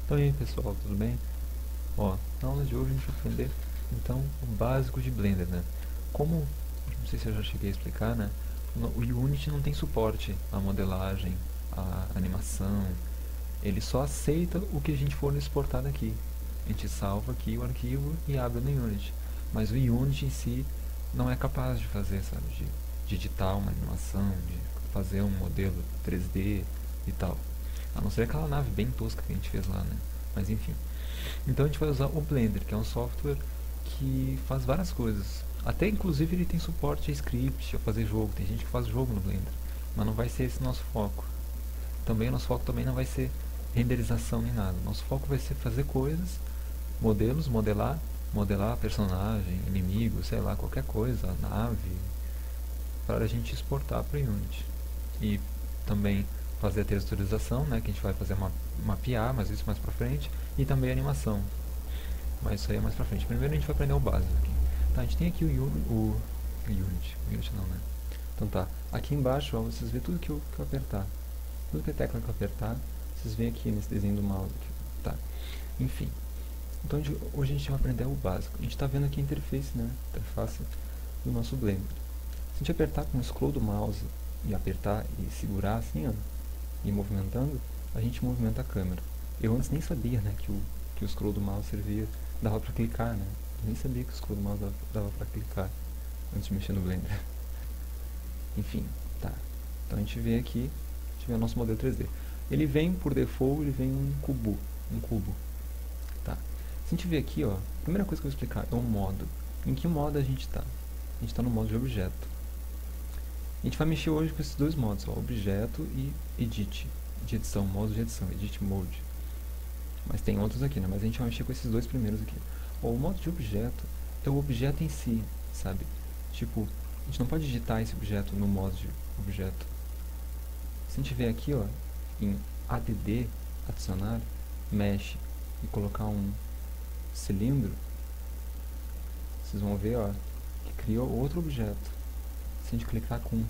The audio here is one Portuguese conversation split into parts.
Então e aí pessoal, tudo bem? Ó, na aula de hoje a gente vai aprender então o básico de Blender, né? Como, não sei se eu já cheguei a explicar, né? O Unity não tem suporte à modelagem, à animação, ele só aceita o que a gente for exportar daqui. A gente salva aqui o arquivo e abre no Unity. Mas o Unity em si não é capaz de fazer, sabe? De editar uma animação, de fazer um modelo 3D e tal. A não ser aquela nave bem tosca que a gente fez lá, né? Mas enfim. Então a gente vai usar o Blender, que é um software que faz várias coisas. Até inclusive ele tem suporte a script, a fazer jogo. Tem gente que faz jogo no Blender. Mas não vai ser esse nosso foco. Também o nosso foco também não vai ser renderização nem nada. Nosso foco vai ser fazer coisas, modelos, modelar personagem, inimigo, sei lá, qualquer coisa, nave, para a gente exportar para o Unity. E também fazer a texturização, né, que a gente vai fazer mapear, mas isso mais pra frente, e também a animação. Mas isso aí é mais pra frente. Primeiro a gente vai aprender o básico aqui. Tá, a gente tem aqui o Unity. Unity não, né? Então tá, aqui embaixo ó, vocês vêem tudo que eu apertar. Tudo que é tecla que eu apertar, vocês veem aqui nesse desenho do mouse. Aqui. Tá. Enfim. Então hoje a gente vai aprender o básico. A gente está vendo aqui a interface, né? A interface do nosso Blender. Se a gente apertar com o scroll do mouse e apertar e segurar assim, ó, e movimentando, a gente movimenta a câmera. Eu antes nem sabia, né, que o scroll do mouse servia, dava pra clicar, né? Eu nem sabia que o scroll do mouse dava pra clicar antes de mexer no Blender. Enfim, tá. Então a gente vê aqui, a gente vê o nosso modelo 3D. Ele vem, por default, ele vem um cubo. Tá. Se a gente vê aqui, ó, a primeira coisa que eu vou explicar é o modo. Em que modo a gente está? A gente está no modo de objeto. A gente vai mexer hoje com esses dois modos, ó, objeto e edit, de edição, modo de edição, edit mode. Mas tem outros aqui, né? Mas a gente vai mexer com esses dois primeiros aqui. Ó, o modo de objeto é o objeto em si, sabe? Tipo, a gente não pode editar esse objeto no modo de objeto. Se a gente vier aqui, ó, em add, adicionar, mesh e colocar um cilindro, vocês vão ver, ó, que criou outro objeto. Se a gente clicar com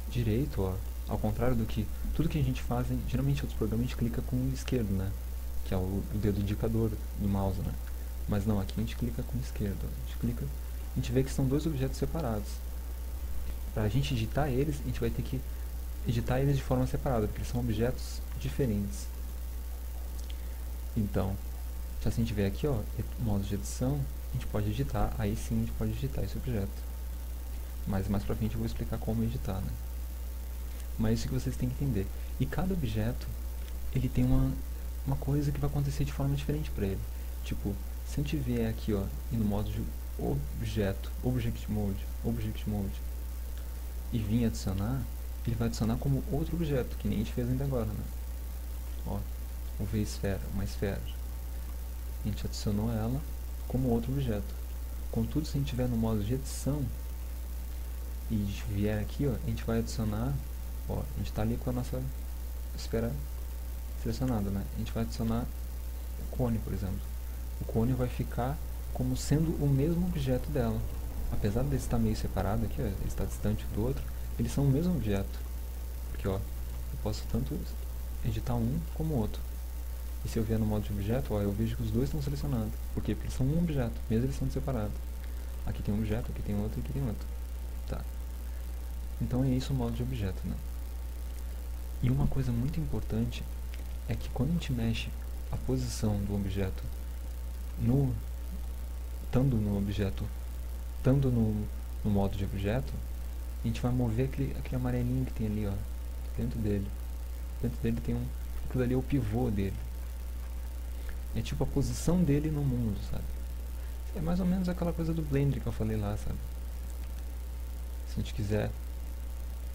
direito, ó, ao contrário do que tudo que a gente faz, geralmente outros programas a gente clica com o esquerdo, né? Que é o dedo indicador do mouse, né? Mas não, aqui a gente clica com o esquerdo. A gente clica, a gente vê que são dois objetos separados. Para a gente editar eles, a gente vai ter que editar eles de forma separada, porque eles são objetos diferentes. Então, se a gente tiver aqui, ó, modo de edição, a gente pode editar, aí sim a gente pode editar esse objeto. Mas mais pra frente eu vou explicar como editar, né? Mas isso que vocês têm que entender. E cada objeto, ele tem uma coisa que vai acontecer de forma diferente para ele. Tipo, se a gente vier aqui, ó, e no modo de objeto, object mode, e vir adicionar, ele vai adicionar como outro objeto, que nem a gente fez ainda agora, né? Ó, o V-esfera, uma esfera. A gente adicionou ela como outro objeto. Contudo, se a gente estiver no modo de edição e vier aqui, ó, a gente vai adicionar, ó, a gente está ali com a nossa esfera selecionada, né? A gente vai adicionar o cone, por exemplo. O cone vai ficar como sendo o mesmo objeto dela. Apesar de estar meio separado aqui, ó, ele está distante do outro, eles são o mesmo objeto. Porque, ó, eu posso tanto editar um como o outro. E se eu vier no modo de objeto, ó, eu vejo que os dois estão selecionados. Por quê? Porque eles são um objeto, mesmo eles sendo separados. Aqui tem um objeto, aqui tem outro e aqui tem outro. Tá. Então é isso o modo de objeto, né? E uma coisa muito importante é que quando a gente mexe a posição do objeto estando no objeto, estando no modo de objeto, a gente vai mover aquele amarelinho que tem ali, ó, dentro dele. Dentro dele tem aquilo ali é o pivô dele. É tipo a posição dele no mundo, sabe? É mais ou menos aquela coisa do Blender que eu falei lá, sabe? Se a gente quiser,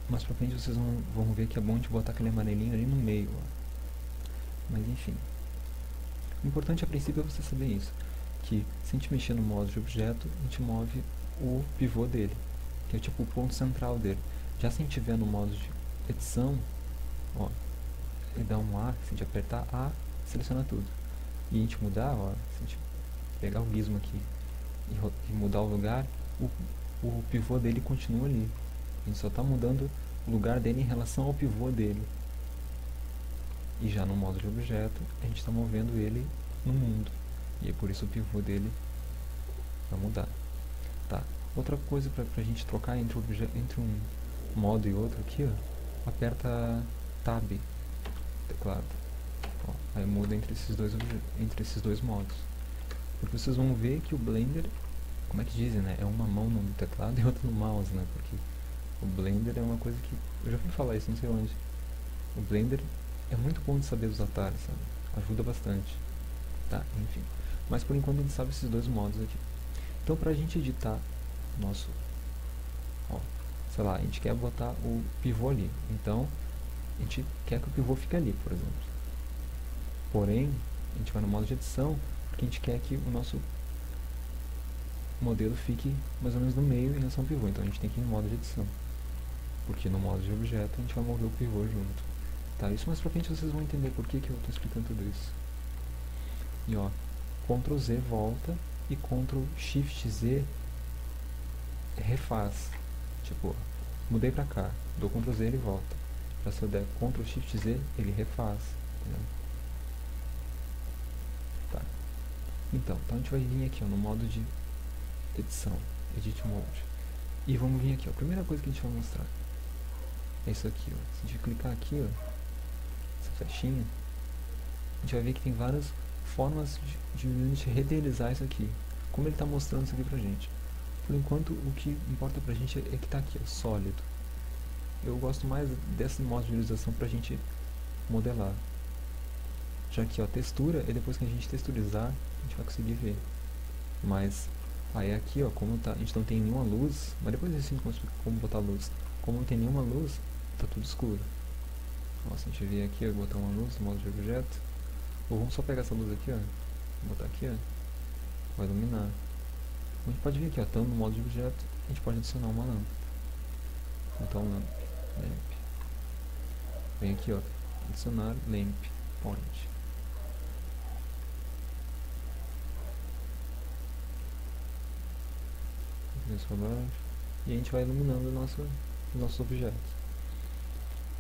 mais pra frente vocês vão ver que é bom a gente botar aquele amarelinho ali no meio, ó. Mas enfim. O importante a princípio é você saber isso. Que se a gente mexer no modo de objeto, a gente move o pivô dele, que é tipo o ponto central dele. Já se a gente estiver no modo de edição, ó, ele dá um A, se a gente apertar A, seleciona tudo. E a gente mudar, ó, se a gente pegar o gizmo aqui e mudar o lugar, o pivô dele continua ali. A gente só está mudando o lugar dele em relação ao pivô dele. E já no modo de objeto, a gente está movendo ele no mundo. E é por isso o pivô dele vai mudar. Tá. Outra coisa para a gente trocar entre um modo e outro aqui, ó, aperta Tab, teclado. Ó, aí muda entre esses dois modos. Porque vocês vão ver que o Blender, como é que dizem, né? É uma mão no teclado e outra no mouse, né? Porque o Blender é uma coisa que... eu já fui falar isso, não sei onde. O Blender é muito bom de saber os atalhos, sabe? Ajuda bastante. Tá, enfim. Mas por enquanto a gente sabe esses dois modos aqui. Então pra gente editar nosso... ó, sei lá, a gente quer botar o pivô ali. Então, a gente quer que o pivô fique ali, por exemplo. Porém, a gente vai no modo de edição, porque a gente quer que o nosso modelo fique mais ou menos no meio em relação ao pivô. Então a gente tem que ir no modo de edição. Porque no modo de objeto a gente vai mover o pivô junto. Tá, isso mais pra frente vocês vão entender por que eu estou explicando tudo isso. E ó, Ctrl Z volta e Ctrl Shift Z refaz. Tipo, mudei pra cá, dou Ctrl Z ele volta. Já se eu der Ctrl Shift Z, ele refaz. Entendeu? Tá. Então a gente vai vir aqui ó, no modo de edição, Edit Mode. E vamos vir aqui, ó. A primeira coisa que a gente vai mostrar é isso aqui, ó. Se a gente clicar aqui, ó, essa flechinha, a gente vai ver que tem várias formas de Unity renderizar isso aqui. Como ele está mostrando isso aqui pra gente. Por enquanto, o que importa pra gente é que tá aqui, ó, sólido. Eu gosto mais desse modo de visualização pra gente modelar. Já que, ó, textura, e depois que a gente texturizar, a gente vai conseguir ver. Mas, aí aqui, ó, como tá, a gente não tem nenhuma luz, mas depois eu ensino como botar luz. Como não tem nenhuma luz, tá tudo escuro. Ó, se a gente vier aqui, eu botar uma luz no modo de objeto, ou vamos só pegar essa luz aqui, ó, botar aqui, ó, vai iluminar. A gente pode vir aqui, ó, estando no modo de objeto, a gente pode adicionar uma lâmpada. Então, lamp. Vem aqui, ó, adicionar lamp point. E a gente vai iluminando os nossos objetos.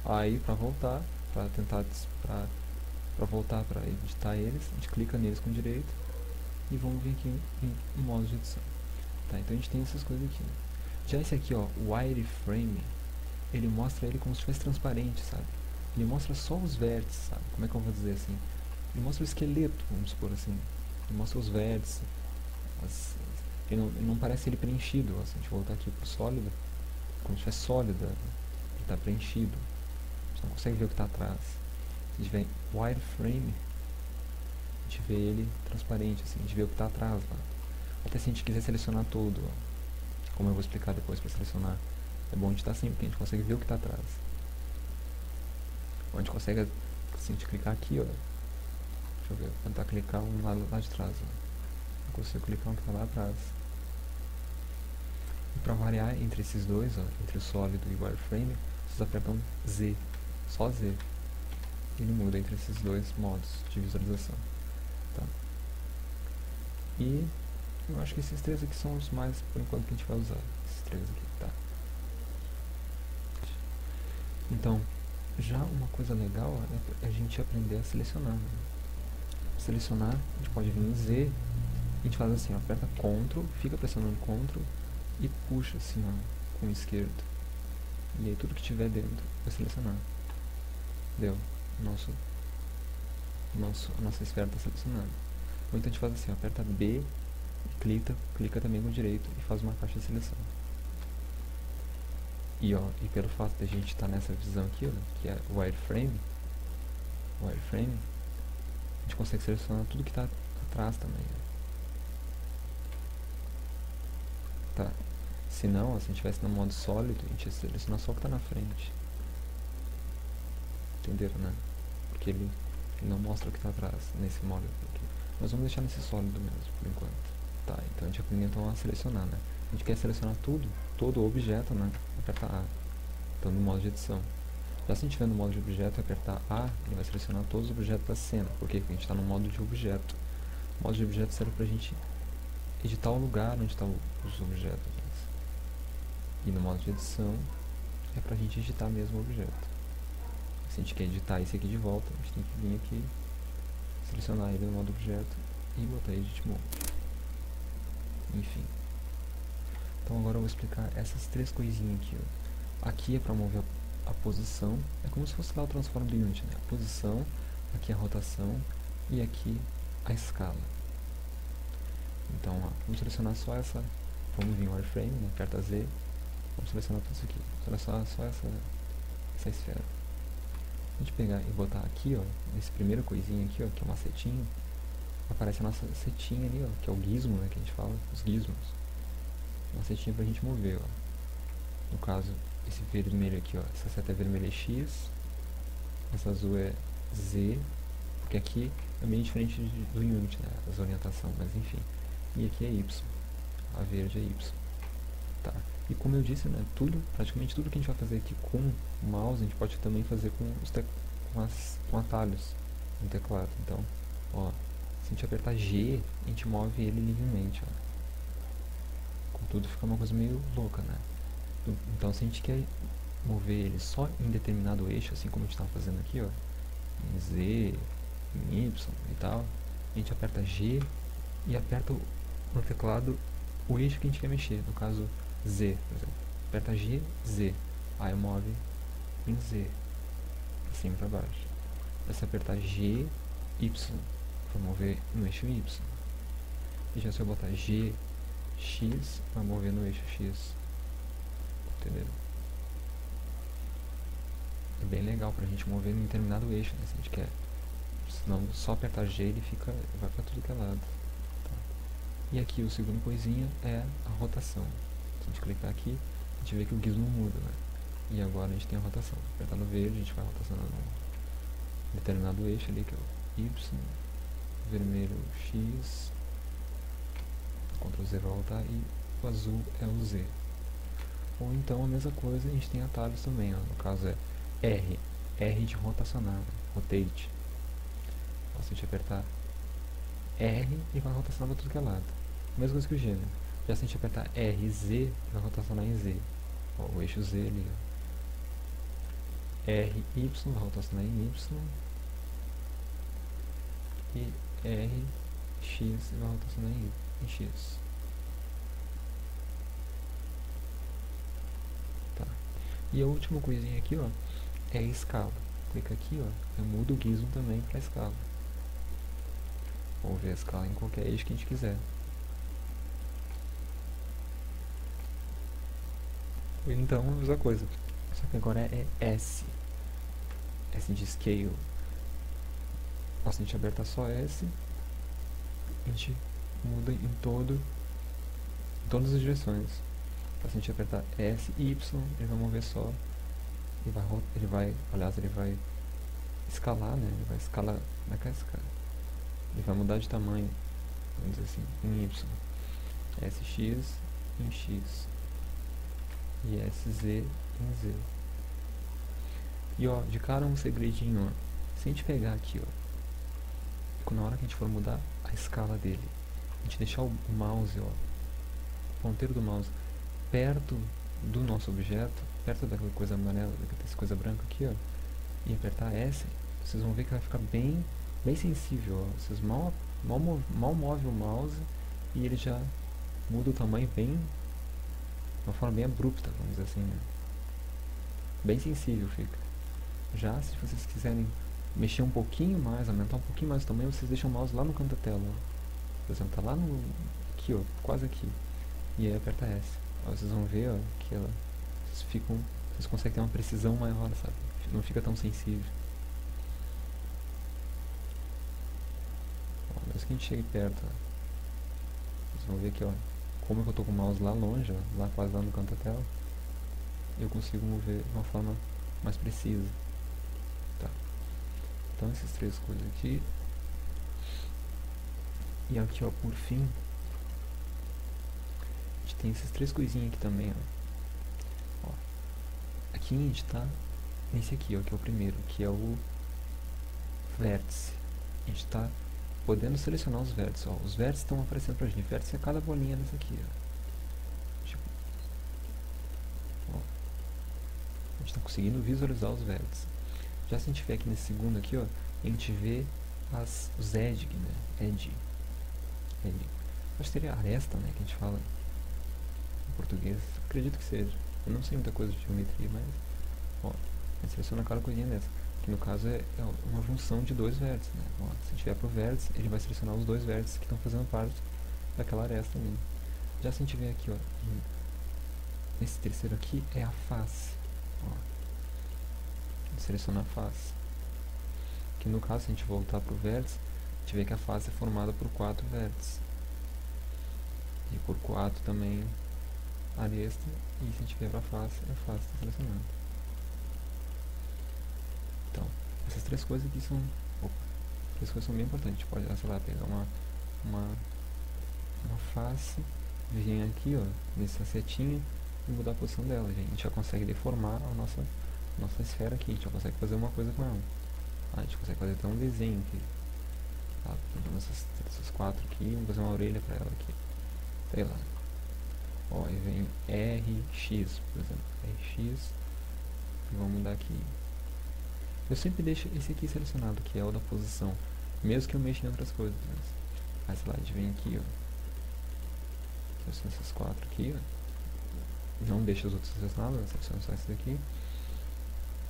Aí, para voltar, para tentar para voltar para editar eles, a gente clica neles com direito e vamos vir aqui em modo de edição. Tá, então a gente tem essas coisas aqui, né? Já esse aqui, ó, o wireframe, ele mostra ele como se fosse transparente, sabe? Ele mostra só os vértices, sabe? Como é que eu vou dizer assim? Ele mostra o esqueleto, vamos supor assim. Ele mostra os vértices. Ele não parece ele preenchido, ó. Se a gente voltar aqui pro sólido, como se fosse sólida, ele está preenchido. Você não consegue ver o que está atrás. Se a gente vê wireframe, a gente vê ele transparente, assim, a gente vê o que está atrás lá. Até se a gente quiser selecionar todo, ó, como eu vou explicar depois para selecionar, é bom a gente estar assim, porque a gente consegue ver o que está atrás. Ou a gente consegue, se a gente clicar aqui, ó, deixa eu ver, tentar clicar um lá de trás, ó. Eu consigo clicar um que está lá atrás. E para variar entre esses dois, ó, entre o sólido e o wireframe, vocês apertam Z, só Z. Ele muda entre esses dois modos de visualização. Tá? E eu acho que esses três aqui são os mais, por enquanto, que a gente vai usar. Esses três aqui, tá? Então, já uma coisa legal é a gente aprender a selecionar. Né? Selecionar, a gente pode vir em Z, a gente faz assim, ó, aperta Ctrl, fica pressionando Ctrl e puxa assim, ó, com o esquerdo. E aí tudo que tiver dentro vai selecionar. Deu. A nossa esfera está selecionada. Ou então a gente faz assim, ó, aperta B, clica também com o direito e faz uma caixa de seleção. E ó, e pelo fato de a gente estar nessa visão aqui, ó, que é o wireframe, a gente consegue selecionar tudo que está atrás também. Ó. Tá. Se não, ó, se a gente estivesse no modo sólido, a gente ia selecionar só o que está na frente. Entenderam, né? Porque ele não mostra o que está atrás nesse modo aqui. Nós vamos deixar nesse sólido mesmo, por enquanto. Tá, então a gente aprende então a selecionar, né? A gente quer selecionar tudo, todo o objeto, né? Aperta A. Então no modo de edição. Já se a gente estiver no modo de objeto e apertar A, ele vai selecionar todos os objetos da cena. Por quê? Porque a gente está no modo de objeto. O modo de objeto serve pra gente editar o lugar onde estão os objetos. E no modo de edição é pra gente editar mesmo o objeto. Se a gente quer editar esse aqui de volta, a gente tem que vir aqui, selecionar ele no modo objeto e botar Edit Mode. Enfim. Então agora eu vou explicar essas três coisinhas aqui, ó. Aqui é para mover a posição, é como se fosse lá o transform do Unity, né? A posição, aqui a rotação e aqui a escala. Então, ó, vamos selecionar só essa, vamos vir em Wireframe, né? Aperta Z, vamos selecionar tudo isso aqui, selecionar só essa esfera. Se a gente pegar e botar aqui, ó, nesse primeiro coisinho aqui, ó, que é uma setinha, aparece a nossa setinha ali, ó, que é o gizmo, né, que a gente fala, os gizmos. Uma setinha pra gente mover, ó. No caso, esse vermelho aqui, ó, essa seta vermelha é X, essa azul é Z, porque aqui é meio diferente do Unity, né, as orientações, mas enfim. E aqui é Y, a verde é Y. Tá. E como eu disse, né, praticamente tudo que a gente vai fazer aqui com o mouse, a gente pode também fazer com atalhos no teclado. Então, ó, se a gente apertar G, a gente move ele livremente, ó. Contudo, fica uma coisa meio louca, né? Então, se a gente quer mover ele só em determinado eixo, assim como a gente está fazendo aqui, ó, em Z, em Y e tal, a gente aperta G e aperta no teclado o eixo que a gente quer mexer, no caso Z, por exemplo. Aperta G, Z, aí move em Z, pra cima e pra baixo. Se apertar G, Y, vai mover no eixo Y. E já se eu botar G, X, vai mover no eixo X. Entendeu? É bem legal pra gente mover em determinado eixo, né, se a gente quer. Senão só apertar G ele vai pra tudo que é lado. Tá? E aqui o segundo coisinha é a rotação. Se a gente clicar aqui, a gente vê que o gizmo muda, né? E agora a gente tem a rotação. Apertar no verde, a gente vai rotacionando um determinado eixo ali, que é o Y, vermelho X, Ctrl Z vai voltar, e o azul é o Z. Ou então a mesma coisa, a gente tem atalhos também, ó. No caso é R de rotacionar, né? Rotate. Então, se a gente apertar R, ele vai rotacionar para tudo que é lado. Mesma coisa que o G, né? Já se a gente apertar R, Z, ele vai rotacionar em Z. Ó, o eixo Z ali, ó. R, Y, vai rotacionar em Y. E R, X, vai rotacionar em X. Tá. E a última coisinha aqui, ó, é a escala. Clica aqui, ó, eu mudo o gizmo também para escala. Vamos ver a escala em qualquer eixo que a gente quiser. Então, a mesma coisa. Só que agora é S. S de scale. Se a gente apertar só S, a gente muda em todas as direções. Se a gente apertar S e Y, ele vai mover só. Ele vai escalar, né? Ele vai escalar naquela escala. Ele vai mudar de tamanho, vamos dizer assim, em Y. SX em X. E SZ em Z. E ó, de cara um segredinho, ó. Se a gente pegar aqui, ó, na hora que a gente for mudar a escala dele, a gente deixar o mouse, ó, o ponteiro do mouse perto do nosso objeto, perto daquela coisa amarela, dessa coisa branca aqui, ó, e apertar S, vocês vão ver que vai ficar bem sensível, ó. Vocês mal movem o mouse e ele já muda o tamanho de uma forma bem abrupta, vamos dizer assim, né? Bem sensível fica. Já se vocês quiserem mexer um pouquinho mais, aumentar um pouquinho mais o tamanho, vocês deixam o mouse lá no canto da tela, ó. Por exemplo, tá lá aqui, ó, quase aqui. E aí aperta S. Ó, vocês vão ver, ó, que vocês conseguem ter uma precisão maior, sabe? Não fica tão sensível. Ó, mesmo que a gente chegue perto, ó, vocês vão ver que, ó, como eu tô com o mouse lá longe, ó, lá quase lá no canto da tela, eu consigo mover de uma forma mais precisa. Tá. Então essas três coisas aqui. E aqui, ó, por fim, a gente tem essas três coisinhas aqui também, ó. Aqui a gente tá nesse aqui, ó, que é o primeiro, que é o vértice. A gente tá podendo selecionar os vértices, ó. Os vértices estão aparecendo pra gente. Vértice é cada bolinha dessa aqui, ó. Tipo, ó. A gente tá conseguindo visualizar os vértices. Já se a gente tiver aqui nesse segundo aqui, ó, a gente vê os edge, né? Edge. Acho que seria aresta, né? Que a gente fala em português. Acredito que seja. Eu não sei muita coisa de geometria, mas... Ó, a gente seleciona cada coisinha dessa. Que no caso é uma junção de dois vértices, né? Ó, se a gente vier pro vértice, ele vai selecionar os dois vértices que estão fazendo parte daquela aresta ali. Já se a gente vier aqui, ó, nesse terceiro aqui é a face. Ó, seleciona a face. Que no caso, se a gente voltar para o vértice, a gente vê que a face é formada por 4 vértices. E por 4 também aresta. E se a gente vier para a face está selecionada. Então, essas três coisas aqui são... três coisas são bem importantes. A gente pode, sei lá, pegar uma face, vir aqui, ó, nessa setinha e mudar a posição dela. A gente já consegue deformar a nossa esfera aqui. A gente já consegue fazer uma coisa com ela. A gente consegue fazer até um desenho aqui. Tá? Então essas 4 aqui, vamos fazer uma orelha pra ela aqui. Sei lá. Ó, aí vem RX, por exemplo. RX. E vamos mudar aqui. Eu sempre deixo esse aqui selecionado, que é o da posição. Mesmo que eu mexa em outras coisas. Mas sei lá, a gente vem aqui, ó. Seleciona essas 4 aqui, ó. Não deixa os outros selecionados, né? Seleciona só esse daqui.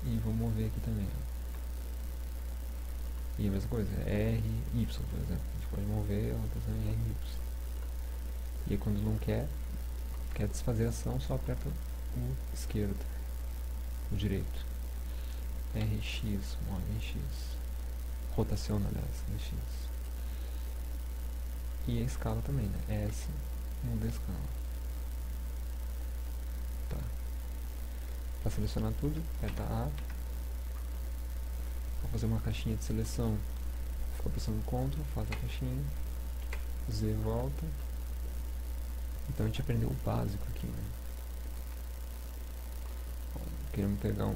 E vou mover aqui também, ó. E a mesma coisa, RY, por exemplo. A gente pode mover ela também RY. E aí quando não quer desfazer a ação, só aperta o esquerdo, o direito. RX, RX. Rotaciona, aliás, RX. E a escala também, né? S, muda a escala. Tá. Para selecionar tudo, aperta A. Para fazer uma caixinha de seleção, fica pressionando CTRL, faz a caixinha. Z volta. Então a gente aprendeu o básico aqui, né? Queremos pegar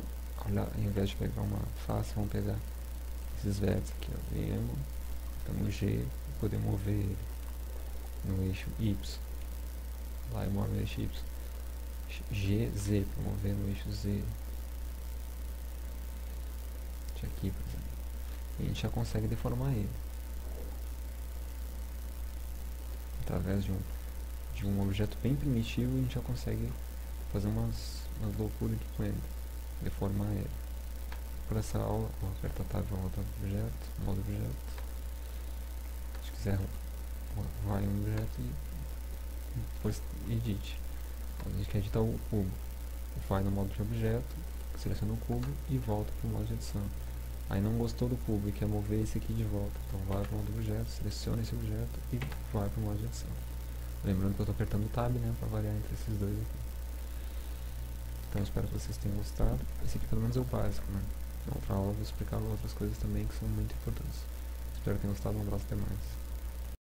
olha, ao invés de pegar uma face, vamos pegar esses vértices aqui, ó. Viemos, então G, poder mover ele no eixo Y. Lá eu movo no eixo Y. GZ, para mover no eixo Z. Aqui, por exemplo. E a gente já consegue deformar ele através de um objeto bem primitivo. A gente já consegue fazer umas loucuras aqui com ele, deformar ele. Por essa aula, vou apertar Tab para voltar para o objeto, modo objeto. Se quiser, vai um objeto e depois edite. A gente quer editar o cubo, vai no modo de objeto, seleciona o cubo e volta para o modo de edição. Aí não gostou do cubo e quer mover esse aqui de volta, então vai para o modo objeto, seleciona esse objeto e vai para o modo de edição. Lembrando que eu estou apertando o Tab, né, para variar entre esses dois aqui. Então espero que vocês tenham gostado. Esse aqui pelo menos é o básico, né? Na outra aula eu vou explicar outras coisas também que são muito importantes. Espero que tenham gostado, um abraço, até mais.